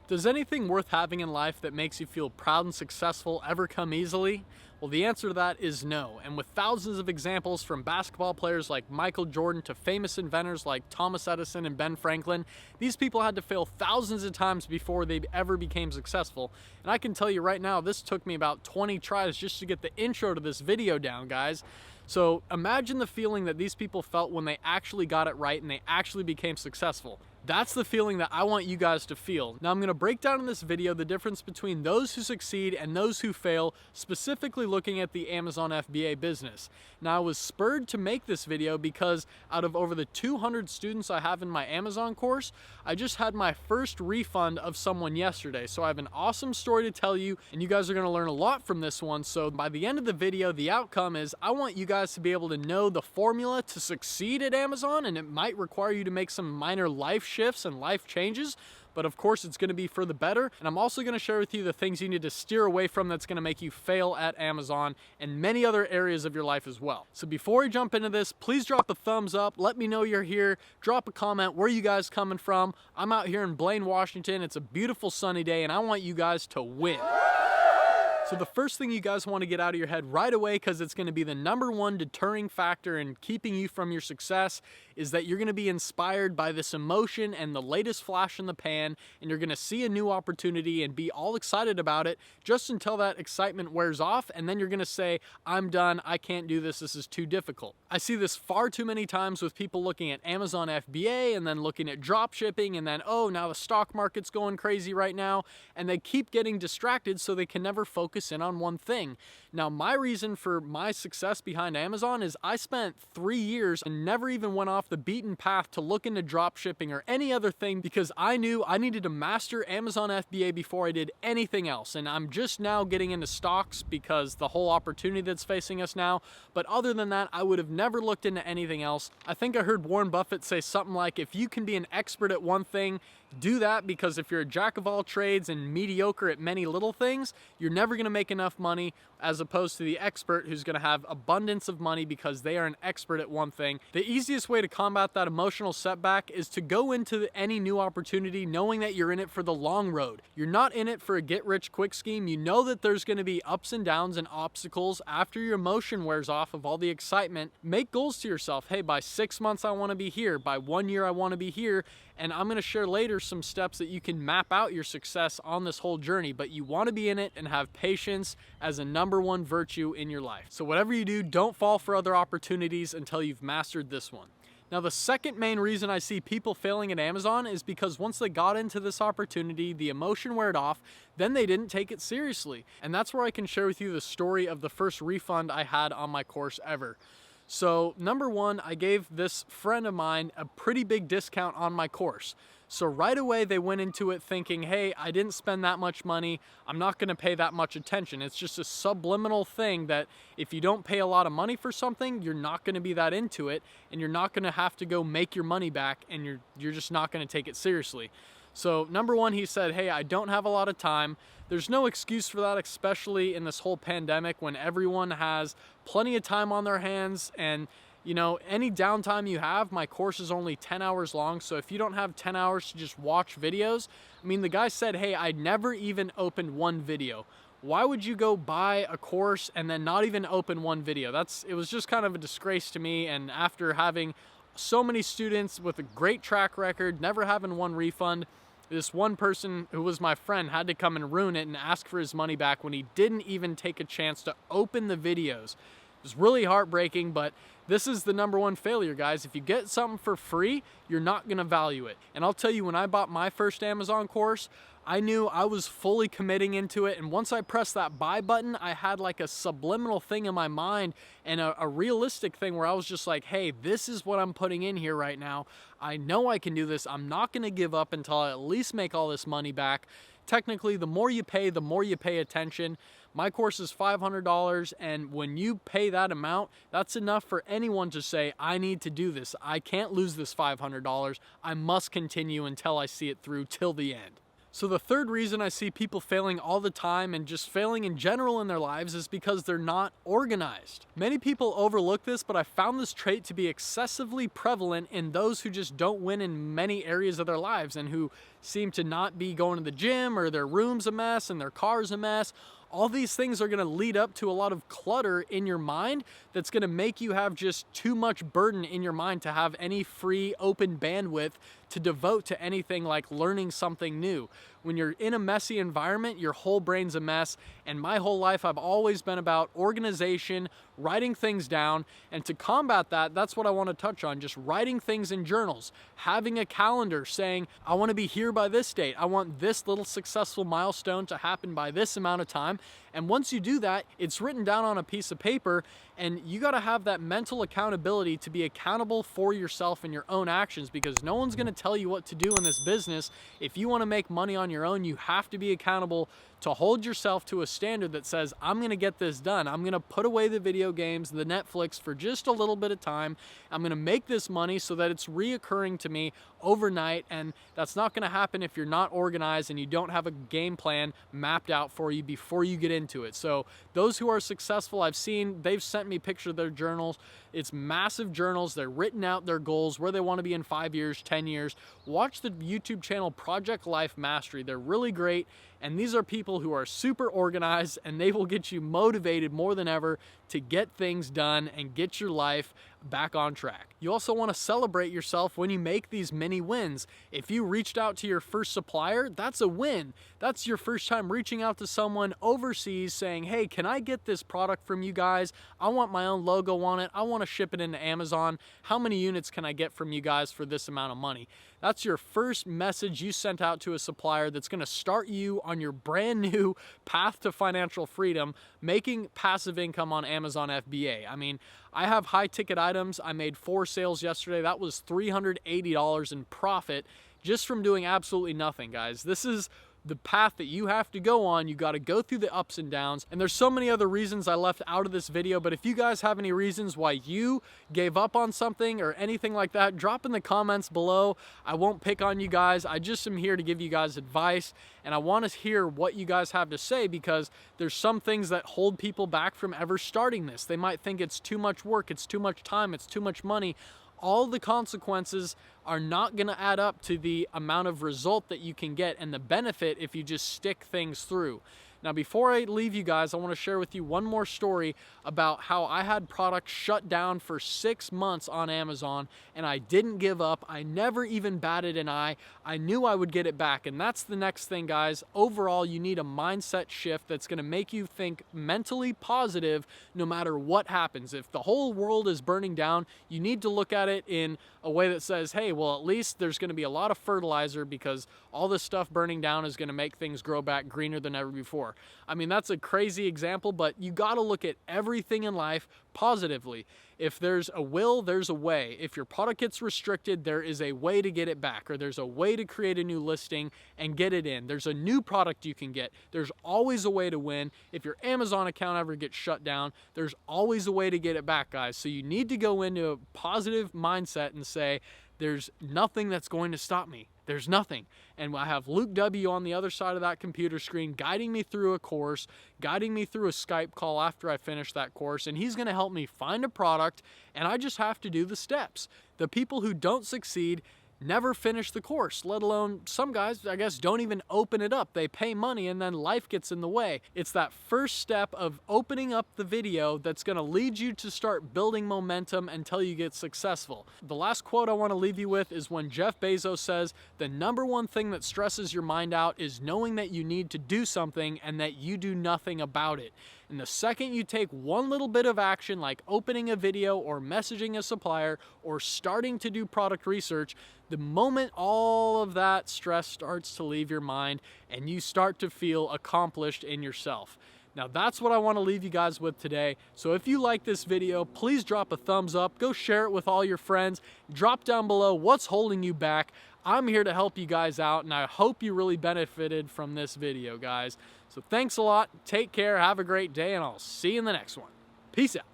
Does anything worth having in life that makes you feel proud and successful ever come easily? Well, the answer to that is no. And with thousands of examples from basketball players like Michael Jordan to famous inventors like Thomas Edison and Ben Franklin, these people had to fail thousands of times before they ever became successful. And I can tell you right now, this took me about 20 tries just to get the intro to this video down, guys. So imagine the feeling that these people felt when they actually got it right and they actually became successful. That's the feeling that I want you guys to feel. Now I'm going to break down in this video the difference between those who succeed and those who fail, specifically looking at the Amazon FBA business. Now I was spurred to make this video because out of over the 200 students I have in my Amazon course, I just had my first refund of someone yesterday. So I have an awesome story to tell you and you guys are going to learn a lot from this one. So by the end of the video, the outcome is I want you guys to be able to know the formula to succeed at Amazon, and it might require you to make some minor life shifts and life changes, but of course it's going to be for the better. And I'm also going to share with you the things you need to steer away from that's going to make you fail at Amazon and many other areas of your life as well. So before we jump into this, please drop a thumbs up, let me know you're here, drop a comment, where you guys coming from. I'm out here in Blaine, Washington. It's a beautiful sunny day and I want you guys to win. So the first thing you guys want to get out of your head right away, because it's going to be the #1 deterring factor in keeping you from your success, is that you're going to be inspired by this emotion and the latest flash in the pan, and you're going to see a new opportunity and be all excited about it just until that excitement wears off, and then you're going to say, I'm done, I can't do this, this is too difficult. I see this far too many times with people looking at Amazon FBA and then looking at drop shipping and then, oh, now the stock market's going crazy right now, and they keep getting distracted so they can never focus in on one thing. Now, my reason for my success behind Amazon is I spent 3 years and never even went off the beaten path to look into drop shipping or any other thing because I knew I needed to master Amazon FBA before I did anything else. And I'm just now getting into stocks because the whole opportunity that's facing us now. But other than that, I would have never looked into anything else. I think I heard Warren Buffett say something like, if you can be an expert at one thing, do that, because if you're a jack of all trades and mediocre at many little things, you're never going to make enough money, as opposed to the expert who's going to have abundance of money because they are an expert at one thing. The easiest way to combat that emotional setback is to go into any new opportunity knowing that you're in it for the long road. You're not in it for a get-rich-quick scheme. You know that there's going to be ups and downs and obstacles after your emotion wears off of all the excitement. Make goals to yourself. Hey, by 6 months I want to be here. By 1 year I want to be here. And I'm going to share later some steps that you can map out your success on this whole journey, but you want to be in it and have patience as a #1 virtue in your life. So whatever you do, don't fall for other opportunities until you've mastered this one. Now, the second main reason I see people failing at Amazon is because once they got into this opportunity, the emotion wore off, then they didn't take it seriously. And that's where I can share with you the story of the first refund I had on my course ever. So #1, I gave this friend of mine a pretty big discount on my course. So right away they went into it thinking, hey, I didn't spend that much money, I'm not going to pay that much attention. It's just a subliminal thing that if you don't pay a lot of money for something, you're not going to be that into it, and you're not going to have to go make your money back, and you're just not going to take it seriously. So #1, he said, hey, I don't have a lot of time. There's no excuse for that, especially in this whole pandemic when everyone has plenty of time on their hands. And you know, any downtime you have, my course is only 10 hours long. So if you don't have 10 hours to just watch videos, I mean, the guy said, hey, I never even opened one video. Why would you go buy a course and then not even open one video? It was just kind of a disgrace to me. And after having so many students with a great track record, never having one refund, this one person who was my friend had to come and ruin it and ask for his money back when he didn't even take a chance to open the videos. It was really heartbreaking, but this is the #1 failure, guys. If you get something for free, you're not going to value it. And I'll tell you, when I bought my first Amazon course, I knew I was fully committing into it, and once I pressed that buy button, I had like a subliminal thing in my mind and a realistic thing where I was just like, hey, this is what I'm putting in here right now. I know I can do this. I'm not going to give up until I at least make all this money back. Technically, the more you pay, the more you pay attention. My course is $500, and when you pay that amount, that's enough for anyone to say, I need to do this. I can't lose this $500. I must continue until I see it through till the end. So the third reason I see people failing all the time and just failing in general in their lives is because they're not organized. Many people overlook this, but I found this trait to be excessively prevalent in those who just don't win in many areas of their lives and who seem to not be going to the gym, or their room's a mess and their car's a mess. All these things are going to lead up to a lot of clutter in your mind that's going to make you have just too much burden in your mind to have any free open bandwidth to devote to anything like learning something new. When you're in a messy environment, your whole brain's a mess. And my whole life, I've always been about organization, writing things down. And to combat that, that's what I want to touch on. Just writing things in journals, having a calendar saying, I want to be here by this date. I want this little successful milestone to happen by this amount of time. And once you do that, it's written down on a piece of paper, and you got to have that mental accountability to be accountable for yourself and your own actions, because no one's going to tell you what to do in this business. If you want to make money on your own, you have to be accountable to hold yourself to a standard that says, I'm going to get this done. I'm going to put away the video games, the Netflix for just a little bit of time. I'm going to make this money so that it's reoccurring to me overnight. And that's not going to happen if you're not organized and you don't have a game plan mapped out for you before you get into it. So those who are successful, I've seen, they've sent me pictures of their journals. It's massive journals. They're written out their goals, where they want to be in 5 years, 10 years. Watch the YouTube channel Project Life Mastery. They're really great. And these are people who are super organized, and they will get you motivated more than ever to get things done and get your life back on track. You also want to celebrate yourself when you make these mini wins. If you reached out to your first supplier, that's a win. That's your first time reaching out to someone overseas saying, hey, can I get this product from you guys? I want my own logo on it. I want to ship it into Amazon. How many units can I get from you guys for this amount of money? That's your first message you sent out to a supplier that's going to start you on your brand new path to financial freedom, making passive income on Amazon FBA. I mean, I have high ticket items. I made 4 sales yesterday. That was $380 in profit just from doing absolutely nothing, guys. This is the path that you have to go on. You got to go through the ups and downs, and there's so many other reasons I left out of this video, but if you guys have any reasons why you gave up on something or anything like that, drop in the comments below. I won't pick on you guys. I just am here to give you guys advice, and I want to hear what you guys have to say, because there's some things that hold people back from ever starting this. They might think it's too much work, it's too much time, it's too much money. All the consequences are not going to add up to the amount of result that you can get and the benefit if you just stick things through. Now, before I leave you guys, I want to share with you one more story about how I had products shut down for 6 months on Amazon, and I didn't give up. I never even batted an eye. I knew I would get it back, and that's the next thing, guys. Overall, you need a mindset shift that's going to make you think mentally positive no matter what happens. If the whole world is burning down, you need to look at it in a way that says, hey, well, at least there's going to be a lot of fertilizer, because all this stuff burning down is going to make things grow back greener than ever before. I mean, that's a crazy example, but you got to look at everything in life positively. If there's a will, there's a way. If your product gets restricted, there is a way to get it back, or there's a way to create a new listing and get it in. There's a new product you can get. There's always a way to win. If your Amazon account ever gets shut down, there's always a way to get it back, guys. So you need to go into a positive mindset and say, there's nothing that's going to stop me. There's nothing. And I have Luke W. on the other side of that computer screen guiding me through a course, guiding me through a Skype call after I finish that course, and he's going to help me find a product, and I just have to do the steps. The people who don't succeed never finish the course, let alone some guys, I guess, don't even open it up. They pay money and then life gets in the way. It's that first step of opening up the video that's going to lead you to start building momentum until you get successful. The last quote I want to leave you with is when Jeff Bezos says, the number one thing that stresses your mind out is knowing that you need to do something and that you do nothing about it. And the second you take one little bit of action, like opening a video or messaging a supplier or starting to do product research, the moment all of that stress starts to leave your mind and you start to feel accomplished in yourself. Now, that's what I want to leave you guys with today. So if you like this video, please drop a thumbs up, go share it with all your friends, drop down below what's holding you back. I'm here to help you guys out, and I hope you really benefited from this video, guys. So thanks a lot, take care, have a great day, and I'll see you in the next one. Peace out.